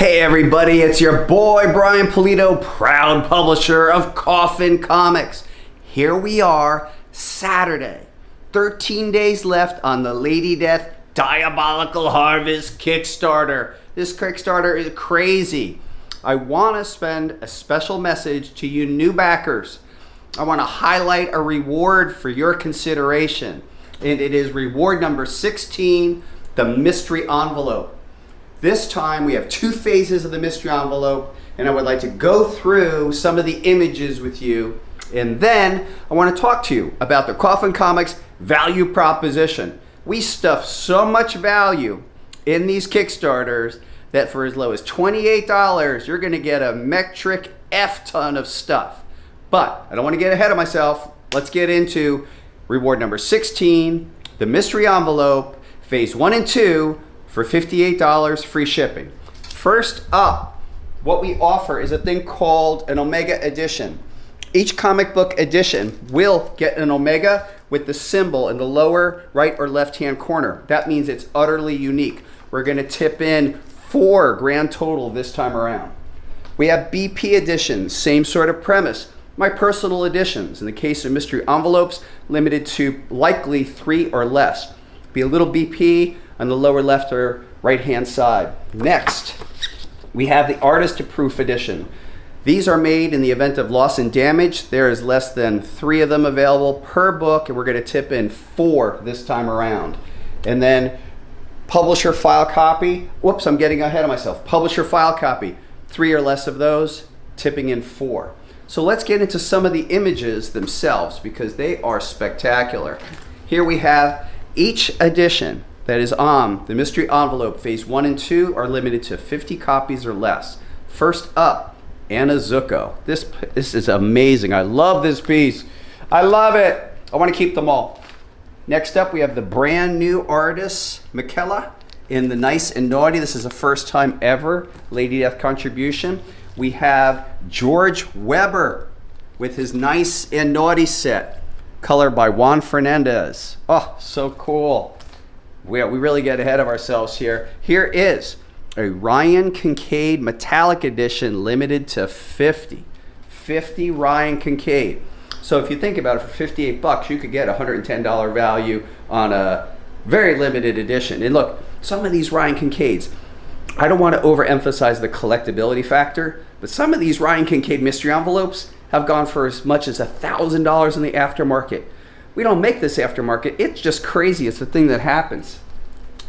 Hey everybody, it's your boy Brian Pulido, proud publisher of Coffin Comics. Here we are, Saturday, 13 days left on the Lady Death Diabolical Harvest Kickstarter. This Kickstarter is crazy. I want to send a special message to you new backers. I want to highlight a reward for your consideration, and it is reward number 16, the mystery envelope. This time we have two phases of the mystery envelope, and I would like to go through some of the images with you, and then I want to talk to you about the Coffin Comics value proposition. We stuff so much value in these Kickstarters that for as low as $28, you're going to get a metric F ton of stuff. But I don't want to get ahead of myself. Let's get into reward number 16, the mystery envelope, phase 1 and 2, for $58 free shipping. First up, what we offer is a thing called an Omega edition. Each comic book edition will get an Omega with the symbol in the lower right or left hand corner. That means it's utterly unique. We're going to tip in 4 grand total this time around. We have BP editions, same sort of premise. My personal editions, in the case of mystery envelopes, limited to likely 3 or less. Be a little BP on the lower left or right hand side. Next, we have the artist to proof edition. These are made in the event of loss and damage. There is less than 3 of them available per book, and we're going to tip in 4 this time around. And then publisher file copy. Whoops, I'm getting ahead of myself. Publisher file copy, 3 or less of those, tipping in 4. So let's get into some of the images themselves because they are spectacular. Here we have each edition that is on the mystery envelope. Phase 1 and 2 are limited to 50 copies or less. First up, Anna Zucco. This is amazing. I love this piece. I love it. I want to keep them all. Next up, we have the brand new artist, Michaela, in the Nice and Naughty. This is a first time ever Lady Death contribution. We have George Weber with his Nice and Naughty set, colored by Juan Fernandez. Oh, so cool. We really get ahead of ourselves here. Here is a Ryan Kincaid Metallic Edition limited to 50. 50 Ryan Kincaid. So if you think about it, for 58 bucks, you could get a $110 value on a very limited edition. And look, some of these Ryan Kincaids, I don't want to overemphasize the collectability factor, but some of these Ryan Kincaid mystery envelopes have gone for as much as $1,000 in the aftermarket. We don't make this aftermarket. It's just crazy. It's the thing that happens.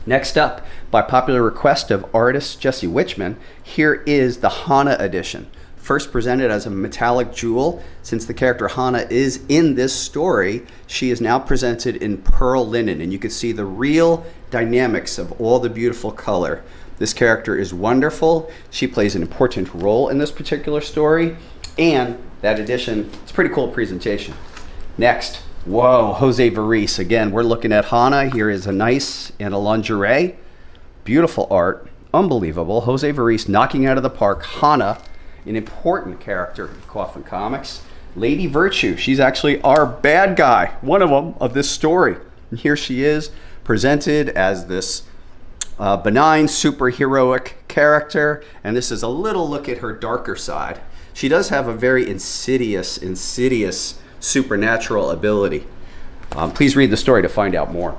Next up, by popular request of artist Jesse Wichman, here is the Hana edition. First presented as a metallic jewel. Since the character Hana is in this story, she is now presented in pearl linen, and you can see the real dynamics of all the beautiful color. This character is wonderful. She plays an important role in this particular story, and that edition, it's a pretty cool presentation. Next, whoa, Jose Varese. Again, we're looking at Hana. Here is a nice and a lingerie. Beautiful art, unbelievable. Jose Varese knocking out of the park. Hana, an important character in Coffin Comics. Lady Virtue, she's actually our bad guy, one of them of this story. And here she is, presented as this benign, superheroic character. And this is a little look at her darker side. She does have a very insidious supernatural ability. Please read the story to find out more.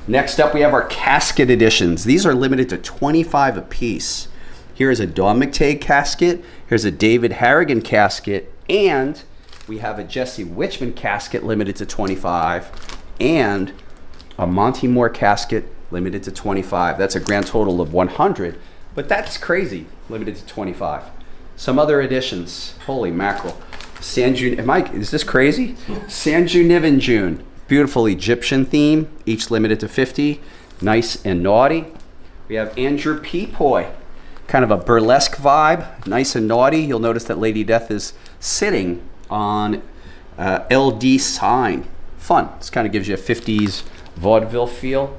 Next up, we have our casket editions. These are limited to 25 apiece. Here is a Dawn McTagg casket. Here's a David Harrigan casket. And we have a Jesse Wichman casket limited to 25. And a Monty Moore casket limited to 25. That's a grand total of 100. But that's crazy, limited to 25. Some other editions. Holy mackerel. Is this crazy? Sanju Niven, beautiful Egyptian theme, each limited to 50. Nice and Naughty. We have Andrew Peepoy, kind of a burlesque vibe, Nice and Naughty. You'll notice that Lady Death is sitting on LD sign. Fun. This kind of gives you a 50s vaudeville feel.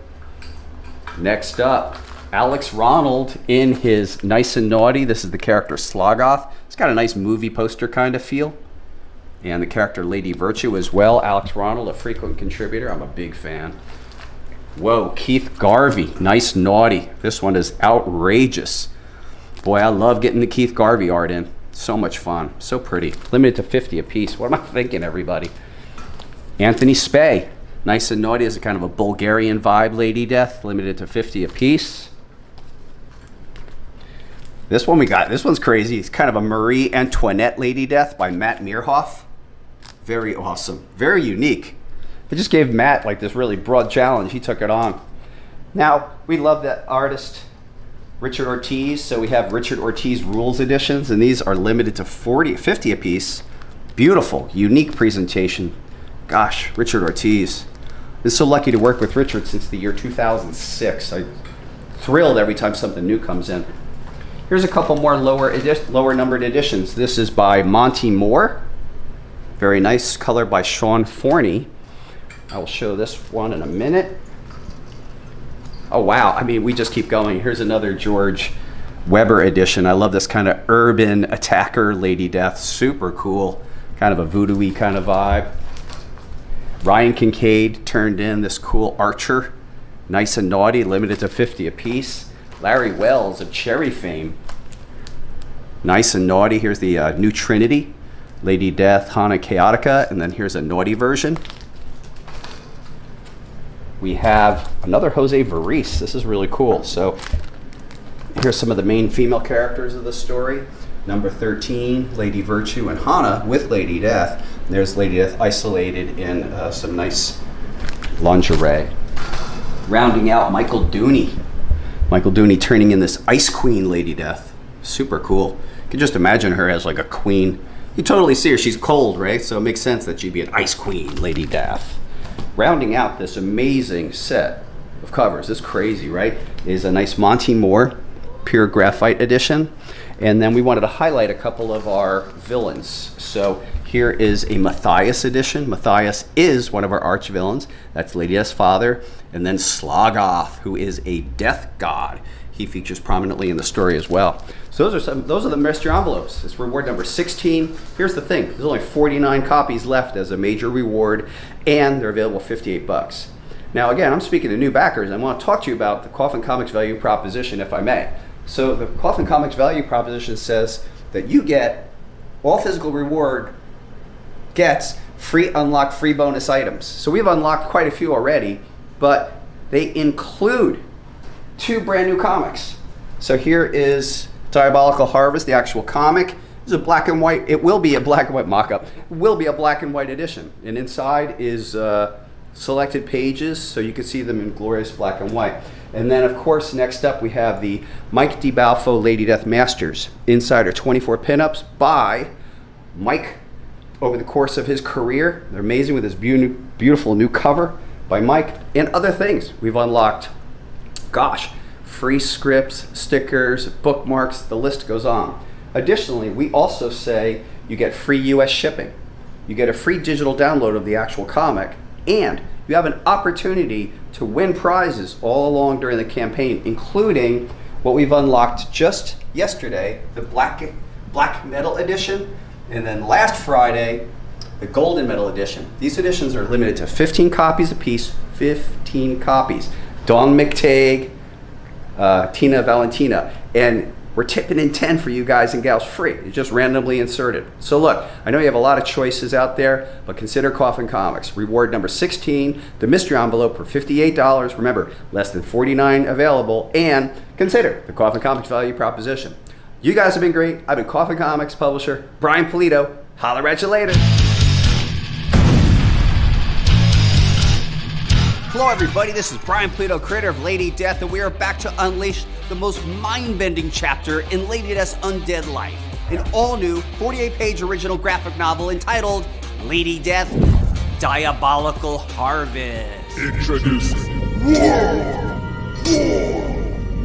Next up, Alex Ronald in his Nice and Naughty. This is the character Slogoth. It's got a nice movie poster kind of feel. And the character Lady Virtue as well. Alex Ronald, a frequent contributor. I'm a big fan. Whoa, Keith Garvey, Nice Naughty. This one is outrageous. Boy, I love getting the Keith Garvey art in. So much fun. So pretty. Limited to 50 a piece. What am I thinking, everybody? Anthony Spey. Nice and Naughty is a kind of a Bulgarian vibe, Lady Death. Limited to 50 a piece. This one we got. This one's crazy. It's kind of a Marie Antoinette Lady Death by Matt Meerhoff. Very awesome. Very unique. I just gave Matt like this really broad challenge. He took it on. Now, we love that artist, Richard Ortiz. So we have Richard Ortiz Rules editions, and these are limited to 50 a piece. Beautiful, unique presentation. Gosh, Richard Ortiz. I'm so lucky to work with Richard since the year 2006. I'm thrilled every time something new comes in. Here's a couple more lower numbered editions. This is by Monty Moore. Very nice color by Sean Forney. I will show this one in a minute. Oh wow, I mean, we just keep going. Here's another George Weber edition. I love this kind of urban attacker Lady Death. Super cool. Kind of a voodoo-y kind of vibe. Ryan Kincaid turned in this cool Archer. Nice and Naughty, limited to 50 a piece. Larry Wells of Cherry fame. Nice and Naughty. Here's the New Trinity, Lady Death, Hana Chaotica, and then here's a Naughty version. We have another Jose Varese. This is really cool. So here's some of the main female characters of the story. Number 13, Lady Virtue and Hana with Lady Death. There's Lady Death isolated in some nice lingerie. Rounding out Michael Dooney. Michael Dooney turning in this Ice Queen Lady Death. Super cool. You can just imagine her as like a queen. You totally see her. She's cold, right? So it makes sense that she'd be an Ice Queen Lady Death. Rounding out this amazing set of covers, this crazy, right, is a nice Monty Moore Pure Graphite edition. And then we wanted to highlight a couple of our villains. So here is a Matthias edition. Matthias is one of our arch villains. That's Lady Death's father. And then Slogoth, who is a death god. He features prominently in the story as well. So those are the mystery envelopes. It's reward number 16. Here's the thing, there's only 49 copies left as a major reward, and they're available 58 bucks. Now again, I'm speaking to new backers. I want to talk to you about the Coffin Comics value proposition, if I may. So the Coffin Comics value proposition says that you get, all physical reward gets free unlock free bonus items. So we've unlocked quite a few already, but they include 2 brand new comics. So here is Diabolical Harvest, the actual comic. This is a black and white, it will be a black and white mock-up. It will be a black and white edition. And inside is selected pages, so you can see them in glorious black and white. And then of course, next up we have the Mike DiBalfo Lady Death Masters. Inside are 24 pinups by Mike over the course of his career. They're amazing with this beautiful new cover by Mike and other things we've unlocked. Gosh, free scripts, stickers, bookmarks, the list goes on. Additionally, we also say you get free US shipping. You get a free digital download of the actual comic, and you have an opportunity to win prizes all along during the campaign, including what we've unlocked just yesterday, the black metal edition, and then last Friday, the golden metal edition. These editions are limited to 15 copies a piece, 15 copies. Dawn McTague, Tina Valentina, and we're tipping in 10 for you guys and gals free. It's just randomly inserted. So look, I know you have a lot of choices out there, but consider Coffin Comics. Reward number 16, the mystery envelope for $58. Remember, less than 49 available, and consider the Coffin Comics value proposition. You guys have been great. I've been Coffin Comics publisher, Brian Pulido. Holler at you later. Hello everybody, this is Brian Pulido, creator of Lady Death, and we are back to unleash the most mind-bending chapter in Lady Death's undead life. An all-new 48-page original graphic novel entitled Lady Death, Diabolical Harvest. Introducing War,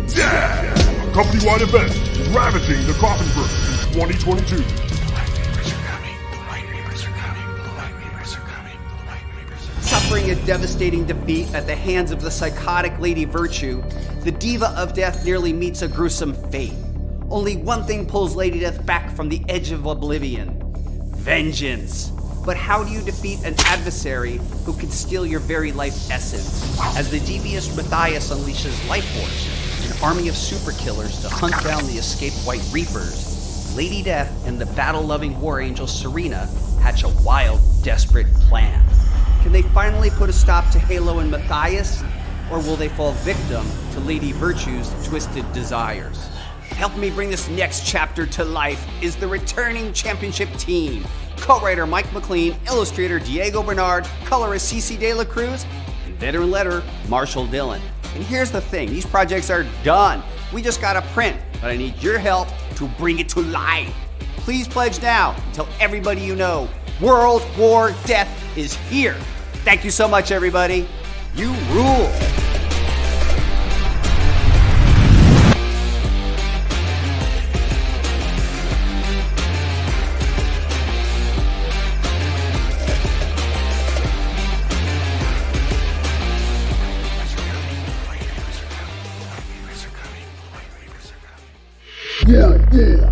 Death, a company-wide event ravaging the Coffin verse in 2022. Suffering a devastating defeat at the hands of the psychotic Lady Virtue, the Diva of Death nearly meets a gruesome fate. Only one thing pulls Lady Death back from the edge of oblivion: vengeance. But how do you defeat an adversary who can steal your very life essence? As the devious Matthias unleashes life force, an army of super killers to hunt down the escaped White Reapers, Lady Death and the battle-loving War Angel Serena hatch a wild, desperate plan. Can they finally put a stop to Halo and Matthias, or will they fall victim to Lady Virtue's twisted desires? Helping me bring this next chapter to life is the returning championship team. Co-writer Mike McLean, illustrator Diego Bernard, colorist CC De La Cruz, and veteran letterer Marshall Dillon. And here's the thing, these projects are done. We just got to print, but I need your help to bring it to life. Please pledge now and tell everybody you know World War Death is here. Thank you so much, everybody. You rule. Yeah.